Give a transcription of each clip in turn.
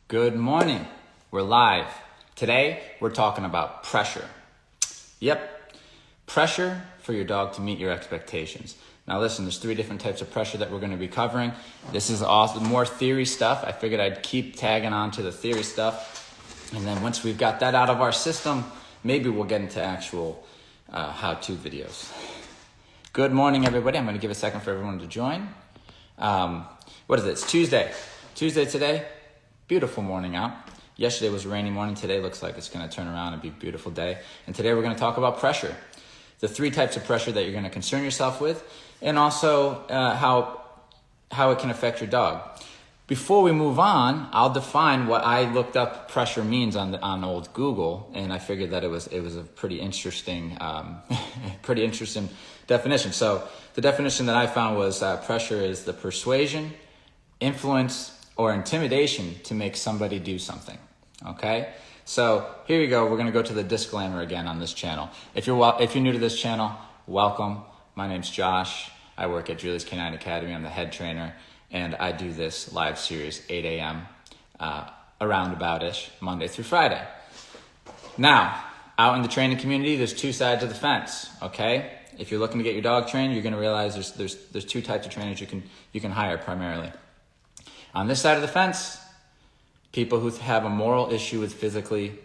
Good morning. We're live. Today, we're talking about pressure. Yep, pressure for your dog to meet your expectations. Now listen, there's 3 different types of pressure that we're going to be covering. This is also more theory stuff. I figured I'd keep tagging on to the theory stuff. And then once we've got that out of our system, maybe we'll get into actual how-to videos. Good morning, everybody. I'm going to give a second for everyone to join. What is it? It's Tuesday. Tuesday today. Beautiful morning out. Yesterday was a rainy morning. Today looks like it's going to turn around and be a beautiful day. And today we're going to talk about pressure. The 3 types of pressure that you're going to concern yourself with, and also how it can affect your dog. Before we move on, I'll define what I looked up pressure means on old Google, and I figured that it was a pretty interesting definition. So the definition that I found was pressure is the persuasion, influence, or intimidation to make somebody do something. Okay? So here you go. We're going to go to the disclaimer again on this channel. If you're new to this channel, welcome. My name's Josh. I work at Julie's Canine Academy. I'm the head trainer, and I do this live series 8 a.m. Around about-ish, Monday through Friday. Now, out in the training community, there's 2 sides of the fence. Okay? If you're looking to get your dog trained, you're going to realize there's 2 types of trainers you can hire primarily. On this side of the fence, people who have a moral issue with physically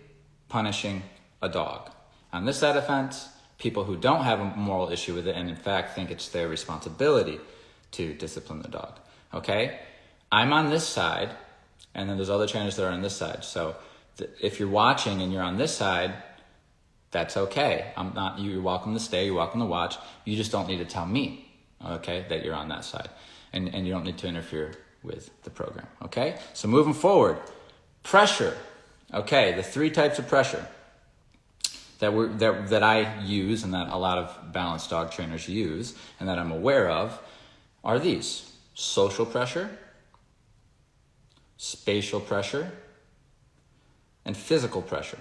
punishing a dog. On this side of the fence, people who don't have a moral issue with it and in fact think it's their responsibility to discipline the dog. Okay? I'm on this side, and then there's other trainers that are on this side. So if you're watching and you're on this side, that's okay. You're welcome to stay, you're welcome to watch. You just don't need to tell me, okay, that you're on that side. And you don't need to interfere with the program, okay? So moving forward, pressure. Okay, the 3 types of pressure that I use and that a lot of balanced dog trainers use and that I'm aware of are these: social pressure, spatial pressure, and physical pressure.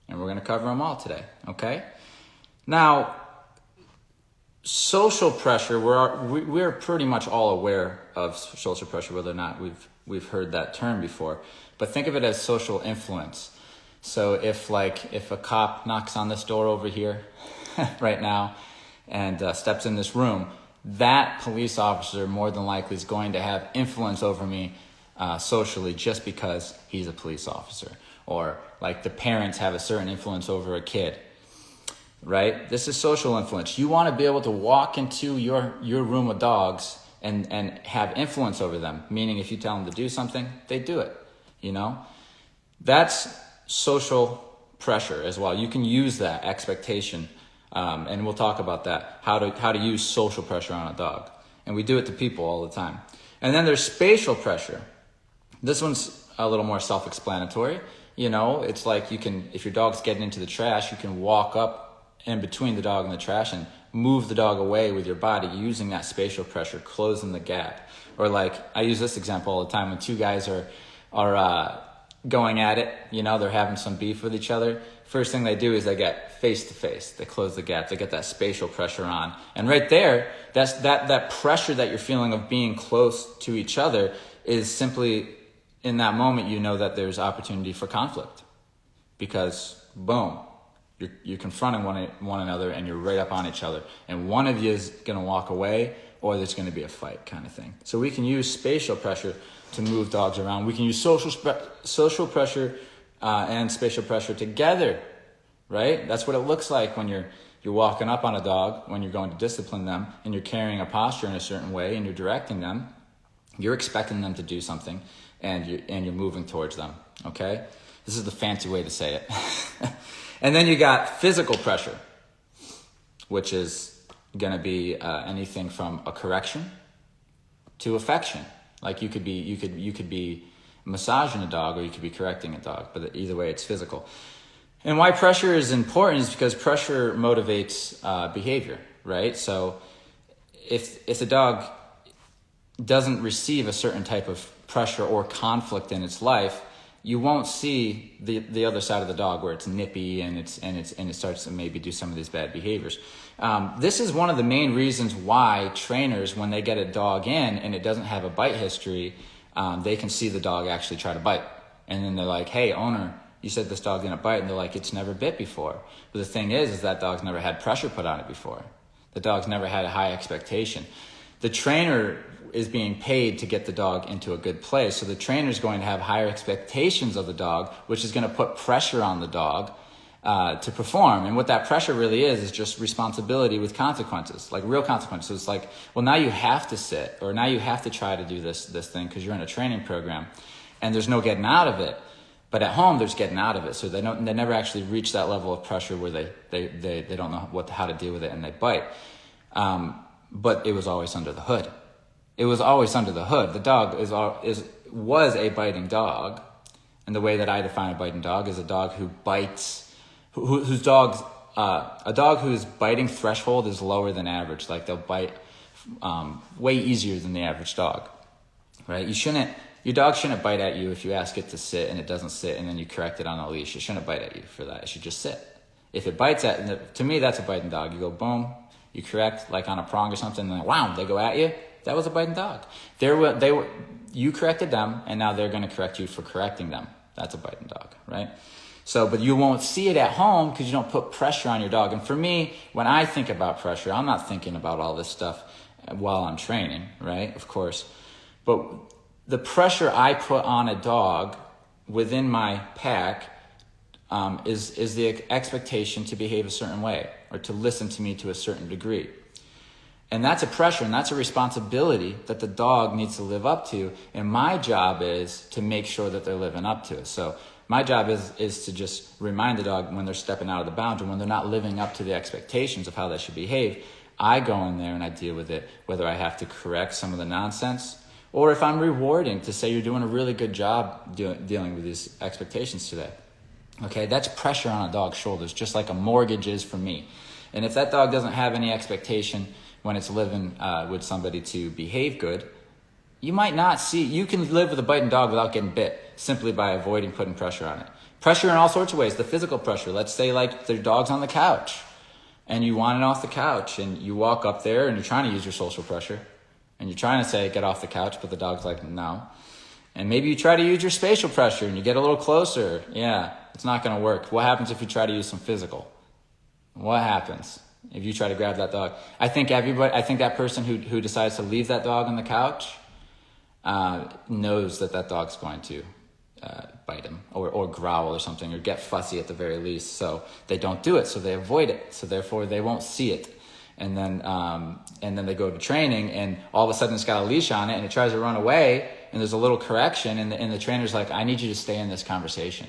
And we're going to cover them all today, okay? Now, social pressure, we're pretty much all aware of social pressure, whether or not we've heard that term before. But think of it as social influence. So if a cop knocks on this door over here right now and steps in this room, that police officer more than likely is going to have influence over me socially just because he's a police officer. Or like the parents have a certain influence over a kid. Right? This is social influence. You want to be able to walk into your room of dogs and have influence over them, meaning if you tell them to do something, they do it, you know? That's social pressure as well. You can use that expectation, and we'll talk about that, how to use social pressure on a dog. And we do it to people all the time. And then there's spatial pressure. This one's a little more self-explanatory. You know, it's like if your dog's getting into the trash, you can walk up in between the dog and the trash and move the dog away with your body using that spatial pressure, closing the gap. Or like, I use this example all the time when 2 guys are going at it, you know, they're having some beef with each other. First thing they do is they get face to face. They close the gap. They get that spatial pressure on. And right there, that's that pressure that you're feeling of being close to each other is simply, in that moment, you know that there's opportunity for conflict. Because, boom, you're confronting one another and you're right up on each other. And one of you is going to walk away or there's going to be a fight kind of thing. So we can use spatial pressure to move dogs around. We can use social pressure and spatial pressure together, right? That's what it looks like when you're walking up on a dog, when you're going to discipline them and you're carrying a posture in a certain way and you're directing them. You're expecting them to do something and you're moving towards them, okay? This is the fancy way to say it. And then you got physical pressure, which is going to be anything from a correction to affection. Like you could be massaging a dog or you could be correcting a dog, but either way it's physical. And why pressure is important is because pressure motivates behavior, right? So if the dog doesn't receive a certain type of pressure or conflict in its life, you won't see the other side of the dog where it's nippy and it starts to maybe do some of these bad behaviors. This is one of the main reasons why trainers, when they get a dog in and it doesn't have a bite history, they can see the dog actually try to bite. And then they're like, hey, owner, you said this dog didn't bite. And they're like, it's never bit before. But the thing is that dog's never had pressure put on it before. The dog's never had a high expectation. The trainer is being paid to get the dog into a good place. So the trainer is going to have higher expectations of the dog, which is going to put pressure on the dog to perform. And what that pressure really is just responsibility with consequences, like real consequences. So it's like, well, now you have to sit, or now you have to try to do this thing because you're in a training program, and there's no getting out of it. But at home, there's getting out of it. So they never actually reach that level of pressure where they don't know how to deal with it, and they bite. But it was always under the hood. It was always under the hood. The dog was a biting dog. And the way that I define a biting dog is a dog who bites, a dog whose biting threshold is lower than average. Like they'll bite way easier than the average dog, right? Your dog shouldn't bite at you if you ask it to sit and it doesn't sit, and then you correct it on a leash. It shouldn't bite at you for that. It should just sit. If it bites to me, that's a biting dog. You go boom, you correct like on a prong or something, and then wow, they go at you. That was a biting dog. You corrected them, and now they're going to correct you for correcting them. That's a biting dog, right? So, but you won't see it at home because you don't put pressure on your dog. And for me, when I think about pressure, I'm not thinking about all this stuff while I'm training, right? Of course. But the pressure I put on a dog within my pack is the expectation to behave a certain way or to listen to me to a certain degree. And that's a pressure and that's a responsibility that the dog needs to live up to. And my job is to make sure that they're living up to it. So my job is to just remind the dog when they're stepping out of the boundary, when they're not living up to the expectations of how they should behave. I go in there and I deal with it, whether I have to correct some of the nonsense or if I'm rewarding to say you're doing a really good job dealing with these expectations today. Okay, that's pressure on a dog's shoulders, just like a mortgage is for me. And if that dog doesn't have any expectation when it's living with somebody to behave good, you can live with a biting dog without getting bit simply by avoiding putting pressure on it. Pressure in all sorts of ways, the physical pressure. Let's say like their dog's on the couch and you want it off the couch and you walk up there and you're trying to use your social pressure and you're trying to say, get off the couch, but the dog's like, no. And maybe you try to use your spatial pressure and you get a little closer. Yeah, it's not going to work. What happens if you try to use some physical? What happens if you try to grab that dog? I think that person who decides to leave that dog on the couch knows that dog's going to bite him or growl or something or get fussy at the very least. So they don't do it. So they avoid it. So therefore they won't see it. And then they go to training and all of a sudden it's got a leash on it and it tries to run away and there's a little correction and the trainer's like, I need you to stay in this conversation.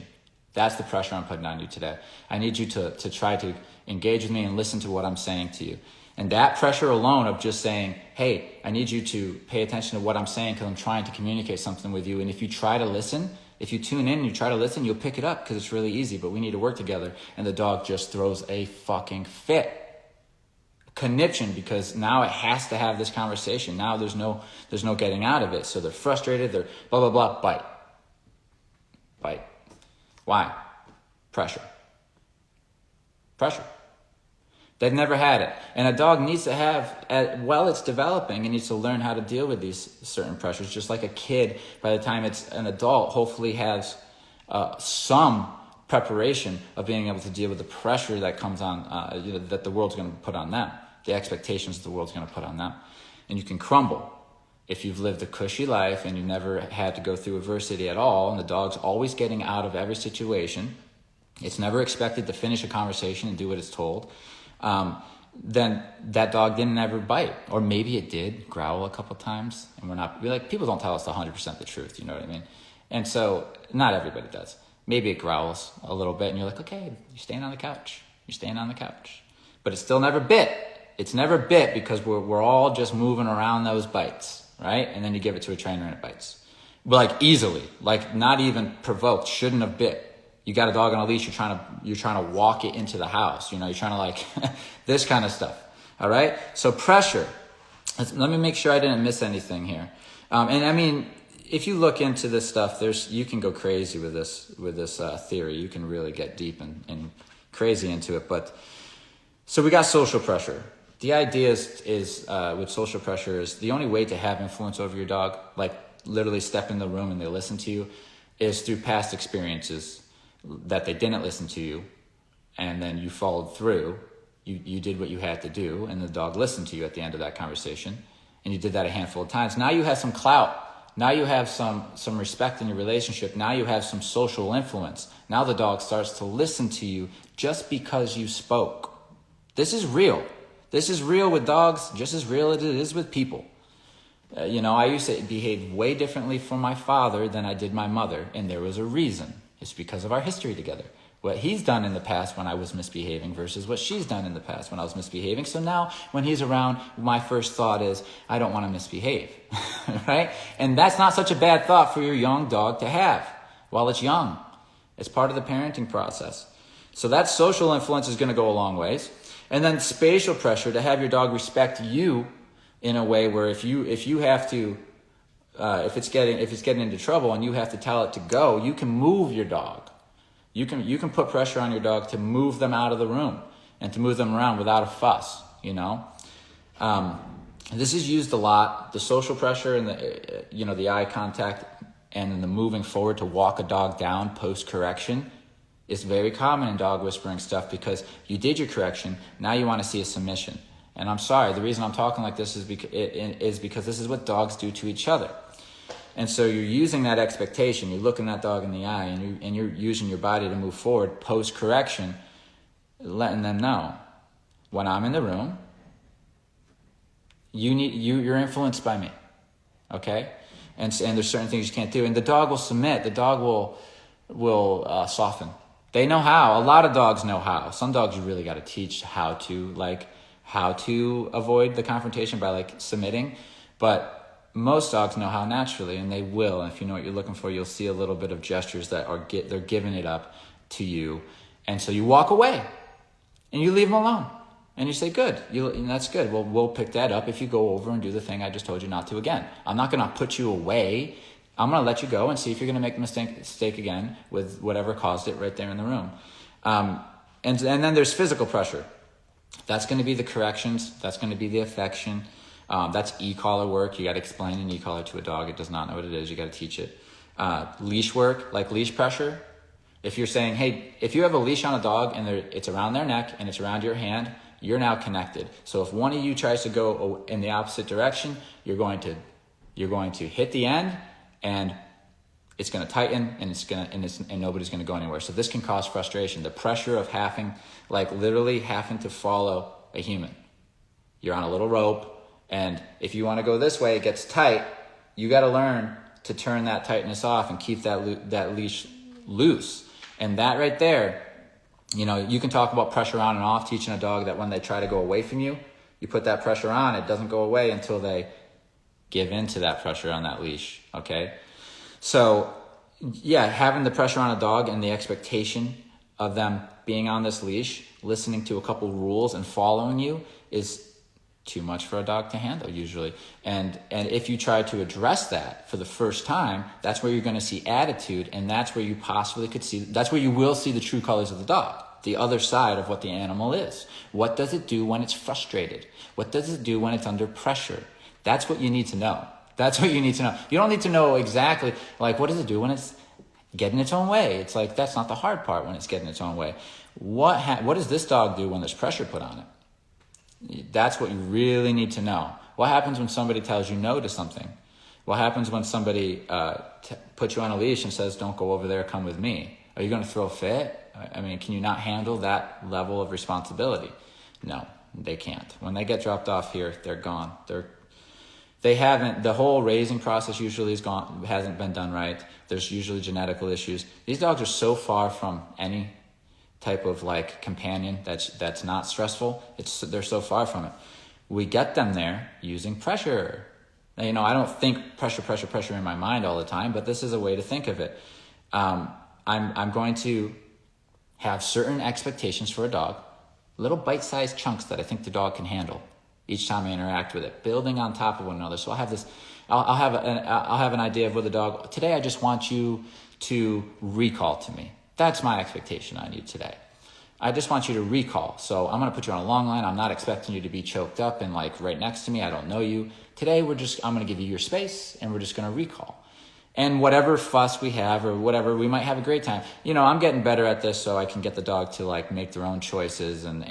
That's the pressure I'm putting on you today. I need you to try to engage with me and listen to what I'm saying to you. And that pressure alone of just saying, hey, I need you to pay attention to what I'm saying because I'm trying to communicate something with you. And if you try to listen, if you tune in and you try to listen, you'll pick it up because it's really easy, but we need to work together. And the dog just throws a fucking fit. Conniption, because now it has to have this conversation. Now there's no getting out of it. So they're frustrated, they're blah, blah, blah, bite. Why? Pressure. They've never had it. And a dog needs to have, while it's developing, it needs to learn how to deal with these certain pressures. Just like a kid, by the time it's an adult, hopefully has some preparation of being able to deal with the pressure that comes on, that the world's going to put on them, the expectations the world's going to put on them. And you can crumble. If you've lived a cushy life and you've never had to go through adversity at all, and the dog's always getting out of every situation, it's never expected to finish a conversation and do what it's told, then that dog didn't ever bite. Or maybe it did growl a couple times, and people don't tell us 100% the truth, you know what I mean? And so not everybody does. Maybe it growls a little bit and you're like, okay, you're staying on the couch. But it's still never bit. It's never bit because we're all just moving around those bites, right? And then you give it to a trainer and it bites. Like easily, like not even provoked, shouldn't have bit. You got a dog on a leash, you're trying to walk it into the house. You're trying to like this kind of stuff. All right? So pressure. Let me make sure I didn't miss anything here. And I mean, if you look into this stuff, you can go crazy with this theory. You can really get deep and crazy into it. But so we got social pressure. The idea is with social pressure is the only way to have influence over your dog, like literally step in the room and they listen to you. is through past experiences that they didn't listen to you, and then you followed through. You did what you had to do, and the dog listened to you at the end of that conversation, and you did that a handful of times. Now you have some clout. Now you have some respect in your relationship. Now you have some social influence. Now the dog starts to listen to you just because you spoke. This is real. This is real with dogs, just as real as it is with people. I used to behave way differently for my father than I did my mother, and there was a reason. It's because of our history together. What he's done in the past when I was misbehaving versus what she's done in the past when I was misbehaving. So now when he's around, my first thought is, I don't want to misbehave, right? And that's not such a bad thought for your young dog to have while it's young. It's part of the parenting process. So that social influence is going to go a long ways. And then spatial pressure, to have your dog respect you in a way where if you have to, if it's getting into trouble and you have to tell it to go, you can move your dog. You can put pressure on your dog to move them out of the room and to move them around without a fuss, This is used a lot, the social pressure and the eye contact and then the moving forward to walk a dog down post-correction is very common in dog whispering stuff because you did your correction, now you want to see a submission. And I'm sorry, the reason I'm talking like this is because this is what dogs do to each other. And so you're using that expectation, you're looking that dog in the eye, and you're using your body to move forward post-correction, letting them know, when I'm in the room, you're influenced by me, okay? And there's certain things you can't do. And the dog will submit, the dog will soften. They know how, a lot of dogs know how. Some dogs you really got to teach how to avoid the confrontation by submitting, but most dogs know how naturally, and they will. And if you know what you're looking for, you'll see a little bit of gestures that they're giving it up to you. And so you walk away and you leave them alone. And you say, good, and that's good. Well, we'll pick that up if you go over and do the thing I just told you not to again. I'm not going to put you away. I'm going to let you go and see if you're going to make the mistake again with whatever caused it right there in the room. And then there's physical pressure. That's going to be the corrections. That's going to be the affection. That's e-collar work. You got to explain an e-collar to a dog. It does not know what it is. You got to teach it. Leash work, like leash pressure. If you're saying, hey, if you have a leash on a dog and it's around their neck and it's around your hand, you're now connected. So if one of you tries to go in the opposite direction, you're going to hit the end and it's going to tighten and nobody's going to go anywhere. So this can cause frustration. The pressure of literally having to follow a human. You're on a little rope. And if you want to go this way, it gets tight. You got to learn to turn that tightness off and keep that leash loose. And that right there, you can talk about pressure on and off, teaching a dog that when they try to go away from you, you put that pressure on, it doesn't go away until they give into that pressure on that leash, okay? So, yeah, having the pressure on a dog and the expectation of them being on this leash, listening to a couple rules and following you is too much for a dog to handle usually. And if you try to address that for the first time, that's where you're going to see attitude, and that's where you that's where you will see the true colors of the dog, the other side of what the animal is. What does it do when it's frustrated? What does it do when it's under pressure? That's what you need to know. That's what you need to know. You don't need to know exactly, what does it do when it's getting its own way? It's that's not the hard part when it's getting its own way. What does this dog do when there's pressure put on it? That's what you really need to know. What happens when somebody tells you no to something? What happens when somebody puts you on a leash and says, don't go over there, come with me? Are you going to throw a fit? I mean, can you not handle that level of responsibility? No, they can't. When they get dropped off here, they're gone. The whole raising process usually hasn't been done right. There's usually genetical issues. These dogs are so far from any type of companion that's not stressful. They're so far from it. We get them there using pressure. I don't think pressure in my mind all the time, but this is a way to think of it. I'm going to have certain expectations for a dog, little bite-sized chunks that I think the dog can handle each time I interact with it, building on top of one another. So I'll have an idea of with the dog. Today, I just want you to recall to me. That's my expectation on you today. I just want you to recall. So I'm going to put you on a long line. I'm not expecting you to be choked up and right next to me. I don't know you. Today, I'm going to give you your space and we're just going to recall. And whatever fuss we have or whatever, we might have a great time. I'm getting better at this so I can get the dog to like make their own choices, and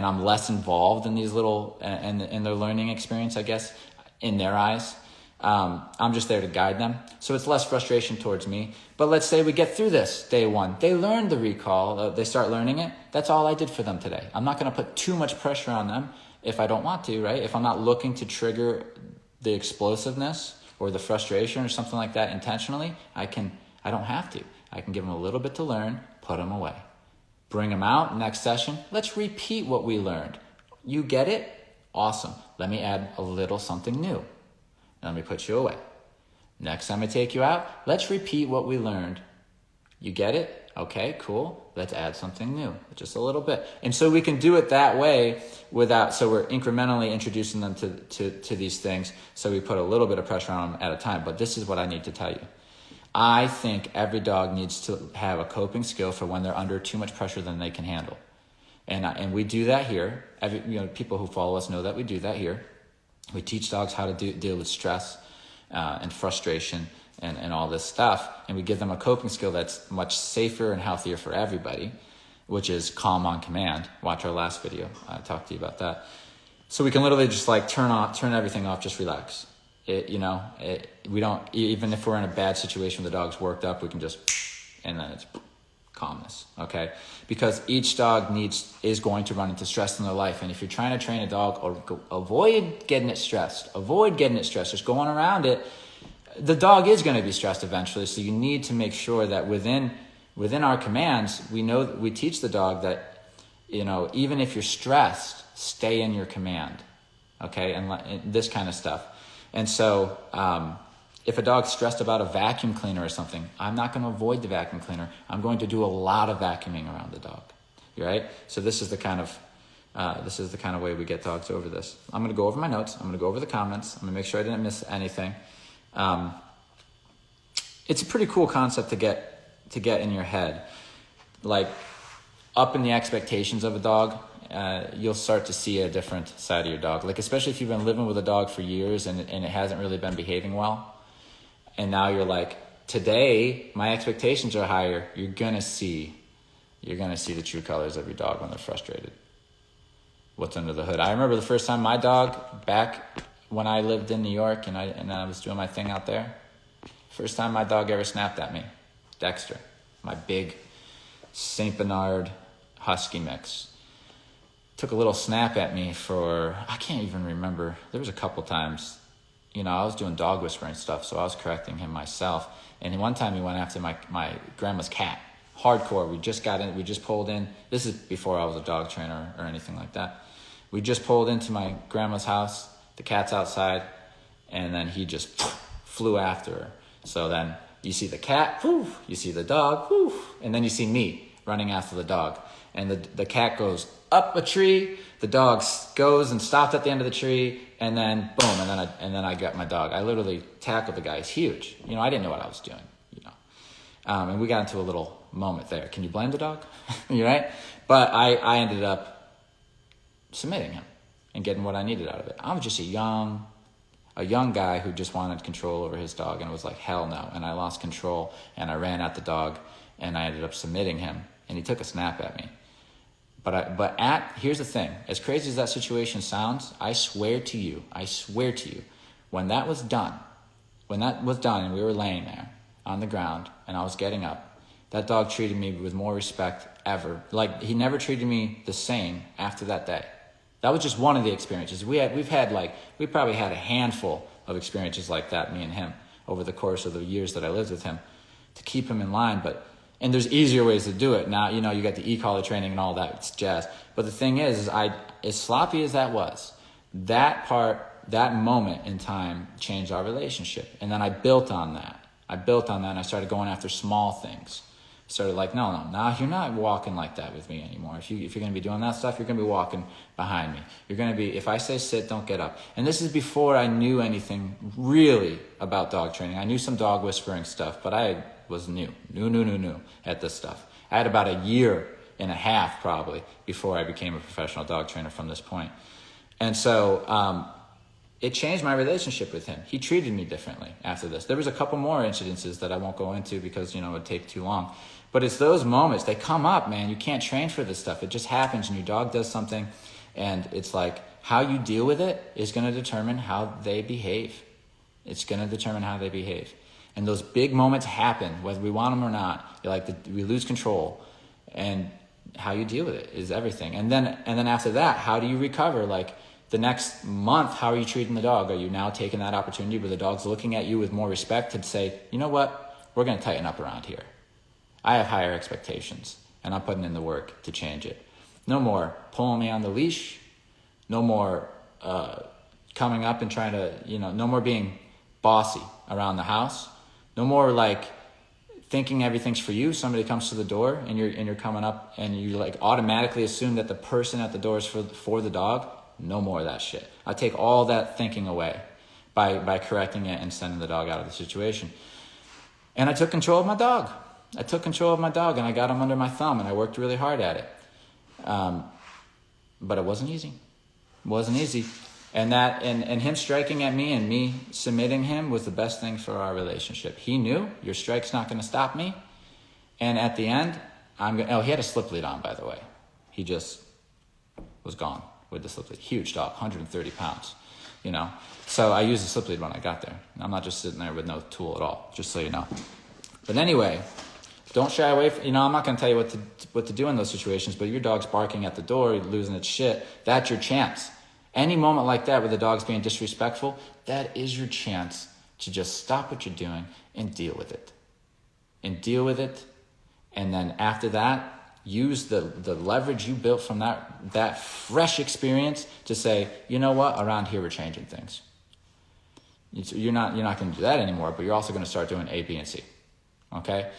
I'm less involved in these little, in their learning experience, I guess, in their eyes. I'm just there to guide them. So it's less frustration towards me. But let's say we get through this day one. They learned the recall. They start learning it. That's all I did for them today. I'm not going to put too much pressure on them if I don't want to, right? If I'm not looking to trigger the explosiveness or the frustration or something like that intentionally, I don't have to. I can give them a little bit to learn, put them away. Bring them out, next session, let's repeat what we learned. You get it? Awesome. Let me add a little something new. Let me put you away. Next time I take you out, let's repeat what we learned. You get it? Okay, cool. Let's add something new, just a little bit. And so we can do it that way so we're incrementally introducing them to these things. So we put a little bit of pressure on them at a time. But this is what I need to tell you. I think every dog needs to have a coping skill for when they're under too much pressure than they can handle. And we do that here. People who follow us know that we do that here. We teach dogs how to deal with stress and frustration and all this stuff. And we give them a coping skill that's much safer and healthier for everybody, which is calm on command. Watch our last video. I talked to you about that. So we can literally just like turn everything off, just relax. We don't, even if we're in a bad situation, the dog's worked up, we can just, and then it's calmness, okay? Because each dog is going to run into stress in their life. And if you're trying to train a dog, avoid getting it stressed. Just going around it. The dog is going to be stressed eventually. So you need to make sure that within our commands, we teach the dog that, even if you're stressed, stay in your command, okay? And this kind of stuff. And so, if a dog's stressed about a vacuum cleaner or something, I'm not going to avoid the vacuum cleaner. I'm going to do a lot of vacuuming around the dog. Right? So this is the kind of way we get dogs over this. I'm going to go over my notes. I'm going to go over the comments. I'm going to make sure I didn't miss anything. It's a pretty cool concept to get in your head. Like, up in the expectations of a dog, you'll start to see a different side of your dog. Like, especially if you've been living with a dog for years and it hasn't really been behaving well. And now you're like, today, my expectations are higher. You're going to see the true colors of your dog when they're frustrated. What's under the hood. I remember the first time my dog, back when I lived in New York and I was doing my thing out there, first time my dog ever snapped at me, Dexter, my big St. Bernard Husky mix. Took a little snap at me I can't even remember. There was a couple times, I was doing dog whispering stuff, so I was correcting him myself. And one time he went after my grandma's cat. Hardcore. We just pulled in. This is before I was a dog trainer or anything like that. We just pulled into my grandma's house. The cat's outside, and then he just flew after her. So then you see the cat, you see the dog, and then you see me running after the dog. And the cat goes up a tree, the dog goes and stopped at the end of the tree, and then boom, and then I got my dog. I literally tackled the guy. He's huge. I didn't know what I was doing. And we got into a little moment there. Can you blame the dog? You're right. But I ended up submitting him and getting what I needed out of it. I was just a young guy who just wanted control over his dog, and it was like, hell no. And I lost control, and I ran at the dog, and I ended up submitting him, and he took a snap at me. Here's the thing. As crazy as that situation sounds, I swear to you, when that was done, and we were laying there on the ground, and I was getting up, that dog treated me with more respect ever. Like, he never treated me the same after that day. That was just one of the experiences. We probably had a handful of experiences like that, me and him, over the course of the years that I lived with him, to keep him in line. And there's easier ways to do it. Now, you got the e-collar training and all that jazz. But the thing is as sloppy as that was, that moment in time changed our relationship. And then I built on that. And I started going after small things. Started like, no, you're not walking like that with me anymore. If you're going to be doing that stuff, you're going to be walking behind me. You're going to be, if I say sit, don't get up. And this is before I knew anything really about dog training. I knew some dog whispering stuff, but I was new at this stuff. I had about a year and a half probably before I became a professional dog trainer from this point. And so it changed my relationship with him. He treated me differently after this. There was a couple more incidences that I won't go into because, it would take too long. But it's those moments, they come up, man. You can't train for this stuff. It just happens, and your dog does something, and it's like how you deal with it is going to determine how they behave. It's going to determine how they behave. And those big moments happen, whether we want them or not. We lose control, and how you deal with it is everything. And then after that, how do you recover? Like the next month, how are you treating the dog? Are you now taking that opportunity where the dog's looking at you with more respect to say, you know what, we're going to tighten up around here. I have higher expectations, and I'm putting in the work to change it. No more pulling me on the leash. No more coming up and trying to, no more being bossy around the house. No more like thinking everything's for you. Somebody comes to the door and you're coming up and you like automatically assume that the person at the door is for the dog. No more of that shit. I take all that thinking away by correcting it and sending the dog out of the situation. And I took control of my dog. And I got him under my thumb, and I worked really hard at it. But it wasn't easy. And him striking at me and me submitting him was the best thing for our relationship. He knew your strike's not going to stop me. And at the end, he had a slip lead on, by the way. He just was gone with the slip lead. Huge dog, 130 pounds, So I used the slip lead when I got there. I'm not just sitting there with no tool at all, just so you know. But anyway, don't shy away from, I'm not going to tell you what to do in those situations, but your dog's barking at the door, losing its shit. That's your chance. Any moment like that where the dog's being disrespectful, that is your chance to just stop what you're doing and deal with it. And then after that, use the leverage you built from that fresh experience to say, you know what, around here we're changing things. You're not going to do that anymore, but you're also going to start doing A, B, and C. Okay?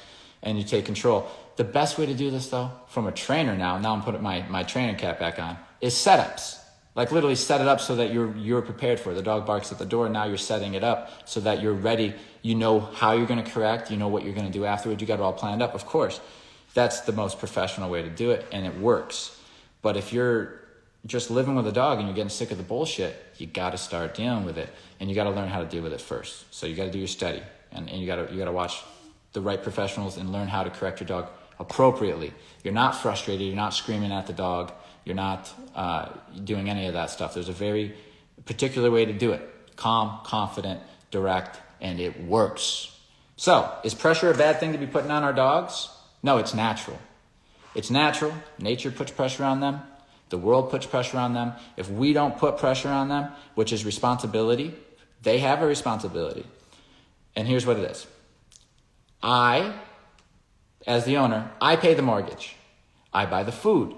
And you take control. The best way to do this, though, from a trainer now I'm putting my training cap back on, is setups. Like literally set it up so that you're prepared for it. The dog barks at the door, now you're setting it up so that you're ready. You know how you're going to correct. You know what you're going to do afterwards. You got it all planned up. Of course, that's the most professional way to do it, and it works. But if you're just living with a dog and you're getting sick of the bullshit, you got to start dealing with it, and you got to learn how to deal with it first. So you got to do your study, and you got to watch the right professionals and learn how to correct your dog appropriately. You're not frustrated. You're not screaming at the dog. You're not doing any of that stuff. There's a very particular way to do it. Calm, confident, direct, and it works. So, is pressure a bad thing to be putting on our dogs? No, it's natural. It's natural. Nature puts pressure on them. The world puts pressure on them. If we don't put pressure on them, which is responsibility, they have a responsibility. And here's what it is. I, as the owner, I pay the mortgage. I buy the food.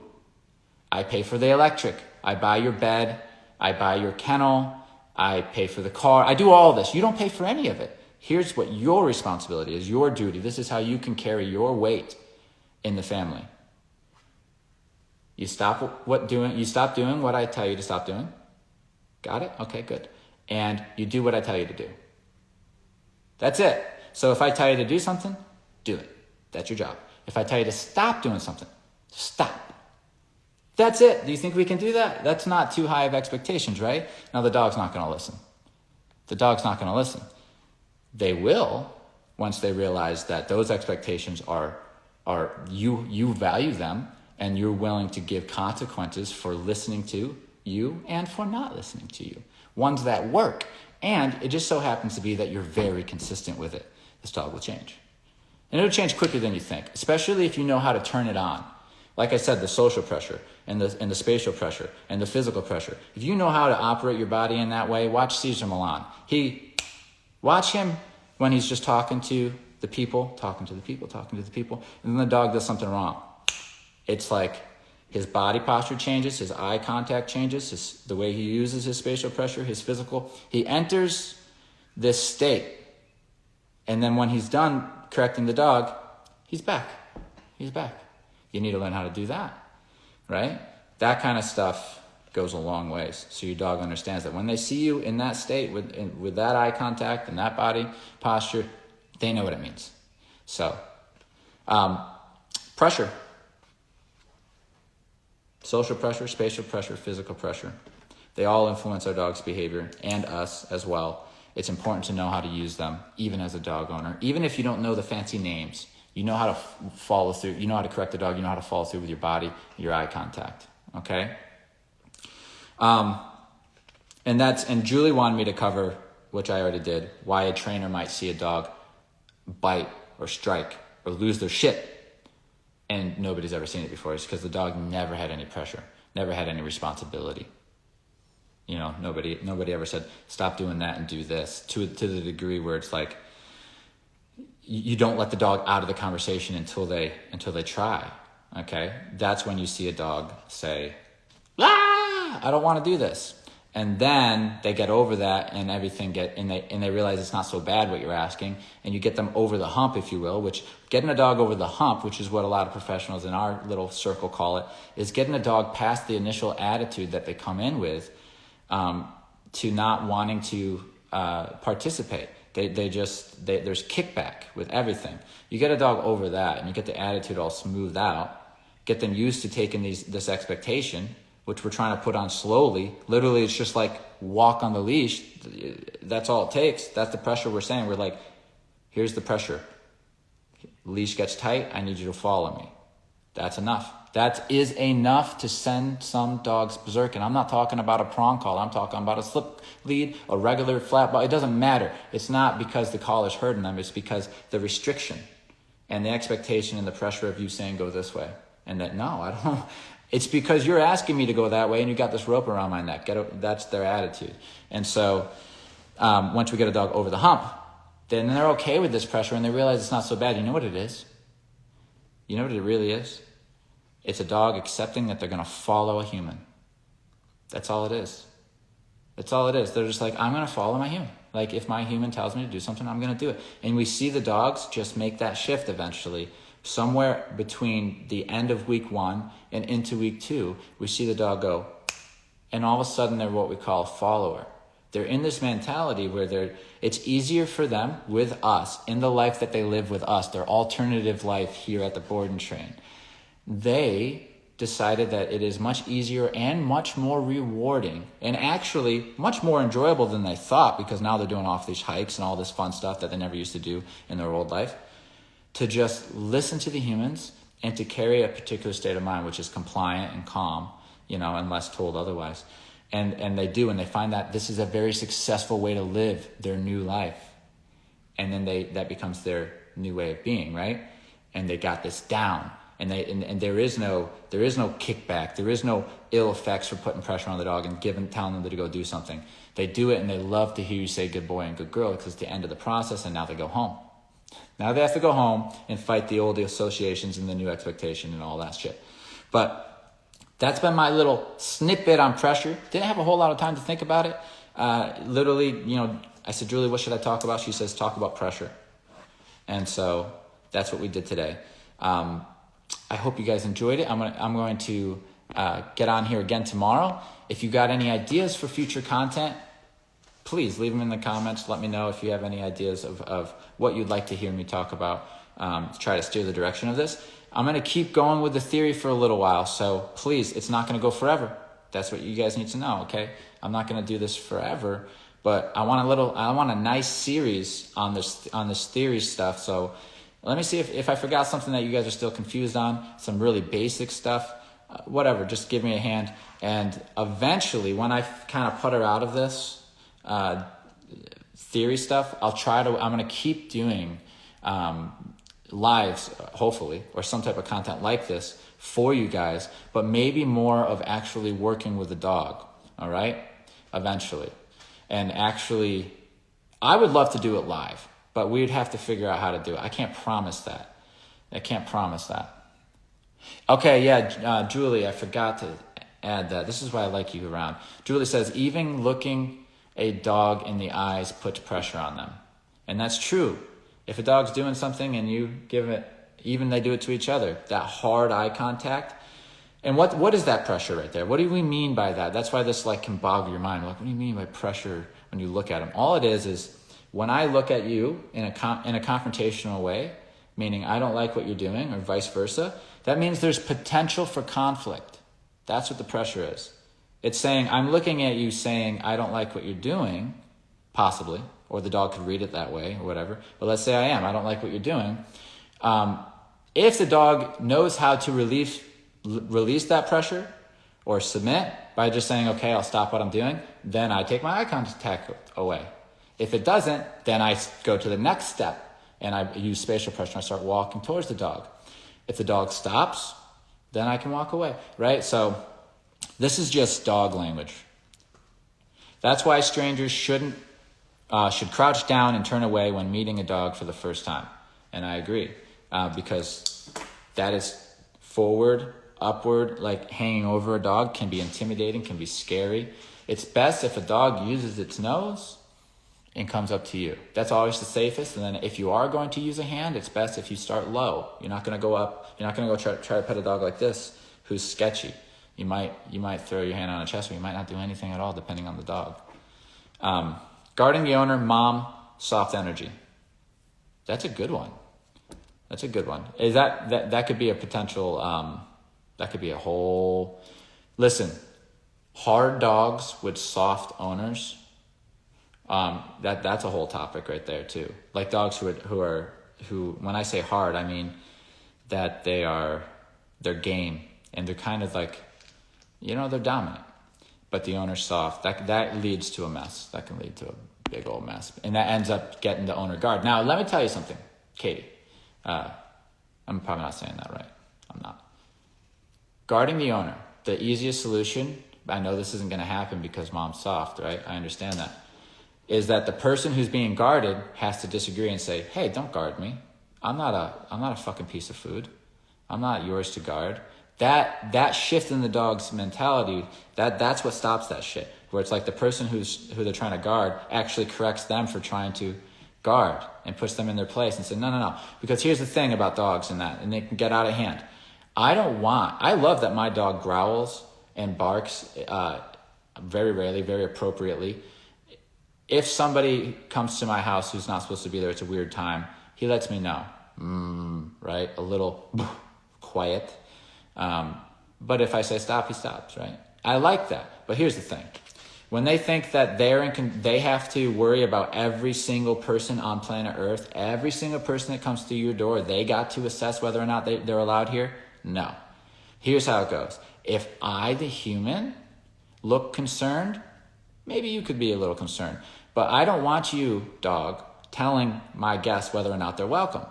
I pay for the electric. I buy your bed. I buy your kennel. I pay for the car. I do all this. You don't pay for any of it. Here's what your responsibility is, your duty. This is how you can carry your weight in the family. You stop doing what I tell you to stop doing. Got it? Okay, good. And you do what I tell you to do. That's it. So if I tell you to do something, do it. That's your job. If I tell you to stop doing something, stop. That's it. Do you think we can do that? That's not too high of expectations, right? Now the dog's not going to listen. They will once they realize that those expectations are you value them and you're willing to give consequences for listening to you and for not listening to you. Ones that work. And it just so happens to be that you're very consistent with it. This dog will change. And it'll change quicker than you think, especially if you know how to turn it on. Like I said, the social pressure and the spatial pressure and the physical pressure. If you know how to operate your body in that way, watch Cesar Millan. Watch him when he's just talking to the people, and then the dog does something wrong. It's like his body posture changes, his eye contact changes, the way he uses his spatial pressure, his physical. He enters this state. And then when he's done correcting the dog, he's back. You need to learn how to do that, right? That kind of stuff goes a long ways. So your dog understands that when they see you in that state with that eye contact and that body posture, they know what it means. So, pressure. Social pressure, spatial pressure, physical pressure. They all influence our dog's behavior and us as well. It's important to know how to use them, even as a dog owner. Even if you don't know the fancy names, you know how to follow through. You know how to correct the dog. You know how to follow through with your body, your eye contact. Okay? And Julie wanted me to cover, which I already did, why a trainer might see a dog bite or strike or lose their shit and nobody's ever seen it before. It's because the dog never had any pressure, never had any responsibility. You know, nobody ever said, stop doing that and do this, to the degree where it's like, you don't let the dog out of the conversation until they try. Okay? That's when you see a dog say, ah, I don't want to do this. And then they get over that and they realize it's not so bad what you're asking, and you get them over the hump, if you will, which getting a dog over the hump, which is what a lot of professionals in our little circle call it, is getting a dog past the initial attitude that they come in with, to not wanting to participate. There's kickback with everything. You get a dog over that and you get the attitude all smoothed out, get them used to taking this expectation, which we're trying to put on slowly. Literally, it's just like walk on the leash. That's all it takes. That's the pressure we're saying. We're like, here's the pressure. Leash gets tight. I need you to follow me. That's enough. That is enough to send some dogs berserk. And I'm not talking about a prong collar. I'm talking about a slip lead, a regular flat ball. It doesn't matter. It's not because the collar's hurting them. It's because the restriction and the expectation and the pressure of you saying go this way. And that, no, I don't. It's because you're asking me to go that way and you got this rope around my neck. That's their attitude. And so once we get a dog over the hump, then they're okay with this pressure and they realize it's not so bad. You know what it is? You know what it really is? It's a dog accepting that they're going to follow a human. That's all it is. That's all it is. They're just like, I'm going to follow my human. Like if my human tells me to do something, I'm going to do it. And we see the dogs just make that shift eventually. Somewhere between the end of week 1 and into week 2, we see the dog go, and all of a sudden they're what we call a follower. They're in this mentality where it's easier for them with us, in the life that they live with us, their alternative life here at the board and train. They decided that it is much easier and much more rewarding and actually much more enjoyable than they thought, because now they're doing off-leash hikes and all this fun stuff that they never used to do in their old life, to just listen to the humans and to carry a particular state of mind, which is compliant and calm, unless told otherwise. And they do, and they find that this is a very successful way to live their new life. And then that becomes their new way of being, right? And they got this down. And there is no kickback. There is no ill effects for putting pressure on the dog and telling them to go do something. They do it, and they love to hear you say good boy and good girl, because it's the end of the process, and now they go home. Now they have to go home and fight the old associations and the new expectation and all that shit. But that's been my little snippet on pressure. Didn't have a whole lot of time to think about it. Literally, I said, Julie, what should I talk about? She says, talk about pressure. And so that's what we did today. I hope you guys enjoyed it. I'm going to get on here again tomorrow. If you got any ideas for future content, please leave them in the comments. Let me know if you have any ideas of what you'd like to hear me talk about to try to steer the direction of this. I'm going to keep going with the theory for a little while, so please, it's not going to go forever. That's what you guys need to know, okay? I'm not going to do this forever, but I want a nice series on this theory stuff. So let me see if I forgot something that you guys are still confused on, some really basic stuff, whatever, just give me a hand. And eventually, when I kind of putter out of this theory stuff, I'm going to keep doing lives, hopefully, or some type of content like this for you guys, but maybe more of actually working with the dog, all right? Eventually. And actually, I would love to do it live, but we'd have to figure out how to do it. I can't promise that. Okay, yeah, Julie, I forgot to add that. This is why I like you around. Julie says, even looking a dog in the eyes puts pressure on them. And that's true. If a dog's doing something and you give it, even they do it to each other, that hard eye contact. And what is that pressure right there? What do we mean by that? That's why this can boggle your mind. What do you mean by pressure when you look at them? All it is when I look at you in a confrontational way, meaning I don't like what you're doing or vice versa, that means there's potential for conflict. That's what the pressure is. It's saying, I'm looking at you saying, I don't like what you're doing, possibly, or the dog could read it that way or whatever. But let's say I don't like what you're doing. If the dog knows how to release that pressure or submit by just saying, okay, I'll stop what I'm doing, then I take my eye contact away. If it doesn't, then I go to the next step and I use spatial pressure and I start walking towards the dog. If the dog stops, then I can walk away, right? So this is just dog language. That's why strangers should crouch down and turn away when meeting a dog for the first time. And I agree, because that is forward, upward, like hanging over a dog can be intimidating, can be scary. It's best if a dog uses its nose and comes up to you. That's always the safest. And then if you are going to use a hand, it's best if you start low. You're not going to go up. You're not going to go try to pet a dog like this who's sketchy. You might throw your hand on a chest, or you might not do anything at all, depending on the dog. Guarding the owner, mom, soft energy. That's a good one. Is that could be a potential, that could be a whole, listen, hard dogs with soft owners, that's a whole topic right there too. Like dogs who when I say hard, I mean that they're game and they're kind of like, they're dominant, but the owner's soft. That leads to a mess. That can lead to a big old mess. And that ends up getting the owner guard. Now, let me tell you something, Katie. I'm probably not saying that right. I'm not. Guarding the owner, the easiest solution, I know this isn't going to happen because mom's soft, right? I understand that. Is that the person who's being guarded has to disagree and say, hey, don't guard me. I'm not a fucking piece of food. I'm not yours to guard. That shift in the dog's mentality, that's what stops that shit. Where it's like the person who they're trying to guard actually corrects them for trying to guard and puts them in their place and say, no. Because here's the thing about dogs and they can get out of hand. I love that my dog growls and barks very rarely, very appropriately. If somebody comes to my house who's not supposed to be there, it's a weird time, he lets me know, right? A little quiet. But if I say stop, he stops, right? I like that. But here's the thing. When they think that they have to worry about every single person on planet Earth, every single person that comes through your door, they got to assess whether or not they're allowed here? No. Here's how it goes. If I, the human, look concerned, maybe you could be a little concerned. But I don't want you, dog, telling my guests whether or not they're welcome.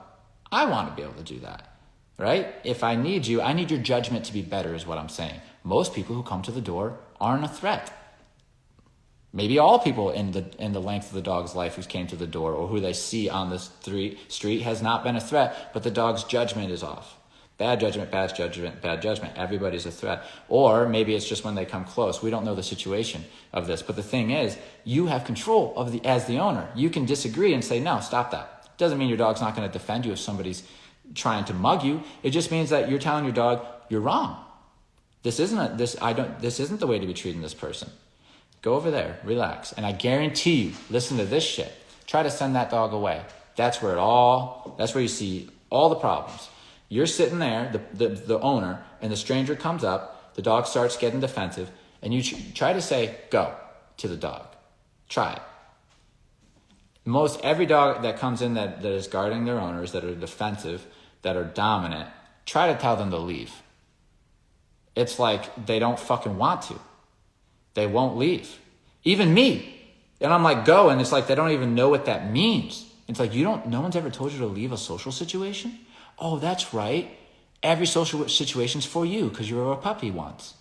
I want to be able to do that. Right? If I need you, I need your judgment to be better is what I'm saying. Most people who come to the door aren't a threat. Maybe all people in the length of the dog's life who came to the door or who they see on the street has not been a threat, but the dog's judgment is off. Bad judgment, bad judgment, bad judgment. Everybody's a threat. Or maybe it's just when they come close. We don't know the situation of this. But the thing is, you have control as the owner. You can disagree and say, no, stop that. Doesn't mean your dog's not going to defend you if somebody's trying to mug you. It just means that you're telling your dog, you're wrong. This isn't the way to be treating this person. Go over there, relax. And I guarantee you, listen to this shit. Try to send that dog away. That's where you see all the problems. You're sitting there, the owner, and the stranger comes up, the dog starts getting defensive, and you try to say, go, to the dog. Try it. Most every dog that comes in that is guarding their owners, that are defensive, that are dominant, try to tell them to leave. It's like they don't fucking want to. They won't leave. Even me. And I'm like, go, and it's like they don't even know what that means. It's like no one's ever told you to leave a social situation? Oh, that's right. Every social situation's for you because you were a puppy once.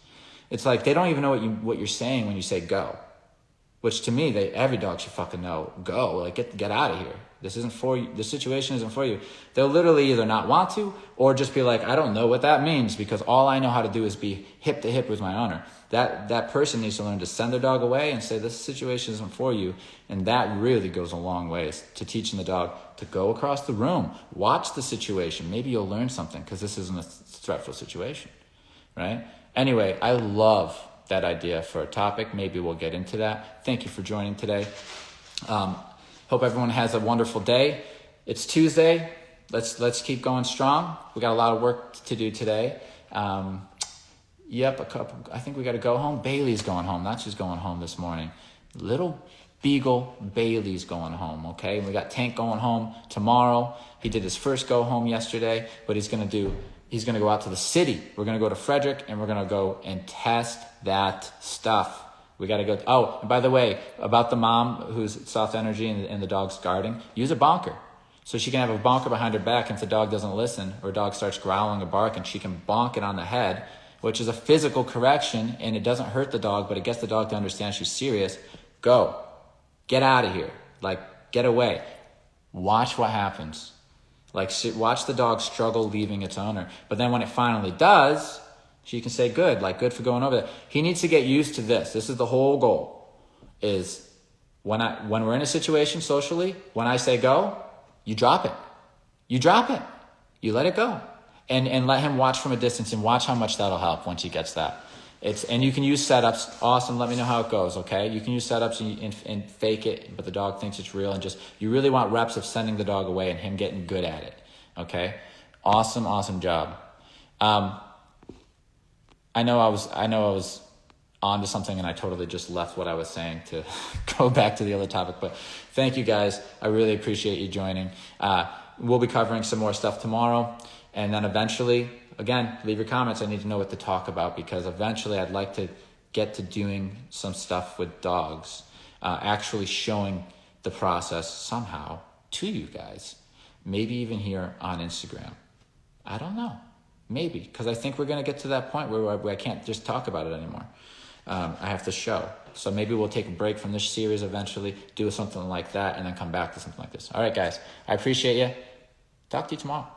It's like they don't even know what you're saying when you say go. Which to me, every dog should fucking know, go, like get out of here. This isn't for you. This situation isn't for you. They'll literally either not want to or just be like, I don't know what that means because all I know how to do is be hip to hip with my owner. That person needs to learn to send their dog away and say, this situation isn't for you. And that really goes a long ways to teaching the dog to go across the room, watch the situation. Maybe you'll learn something because this isn't a threatful situation, right? Anyway, I love that idea for a topic. Maybe we'll get into that. Thank you for joining today. Hope everyone has a wonderful day. It's Tuesday. Let's keep going strong. We got a lot of work to do today. Yep, I think we got to go home. Bailey's going home. That's who's going home this morning. Little Beagle Bailey's going home, okay? We got Tank going home tomorrow. He did his first go home yesterday, but he's going to go out to the city. We're going to go to Frederick, and we're going to go and test that stuff. We got to go. Oh, and by the way, about the mom who's soft energy and the dog's guarding, use a bonker. So she can have a bonker behind her back, and if the dog doesn't listen or dog starts growling or barking, she can bonk it on the head, which is a physical correction, and it doesn't hurt the dog, but it gets the dog to understand she's serious. Go. Get out of here. Like, get away. Watch what happens. Like, watch the dog struggle leaving its owner. But then when it finally does, she can say, good, like, good for going over there. He needs to get used to this. This is the whole goal, is when we're in a situation socially, when I say go, you drop it. You drop it. You let it go. And let him watch from a distance and watch how much that'll help once he gets that. And you can use setups. Awesome. Let me know how it goes. Okay. You can use setups and fake it, but the dog thinks it's real, and you really want reps of sending the dog away and him getting good at it. Okay. Awesome job. I know I was onto something and I totally just left what I was saying to go back to the other topic, but thank you guys. I really appreciate you joining. We'll be covering some more stuff tomorrow, and then eventually, again, leave your comments. I need to know what to talk about, because eventually I'd like to get to doing some stuff with dogs, actually showing the process somehow to you guys, maybe even here on Instagram. I don't know. Maybe, because I think we're going to get to that point where I can't just talk about it anymore. I have to show. So maybe we'll take a break from this series eventually, do something like that, and then come back to something like this. All right, guys. I appreciate you. Talk to you tomorrow.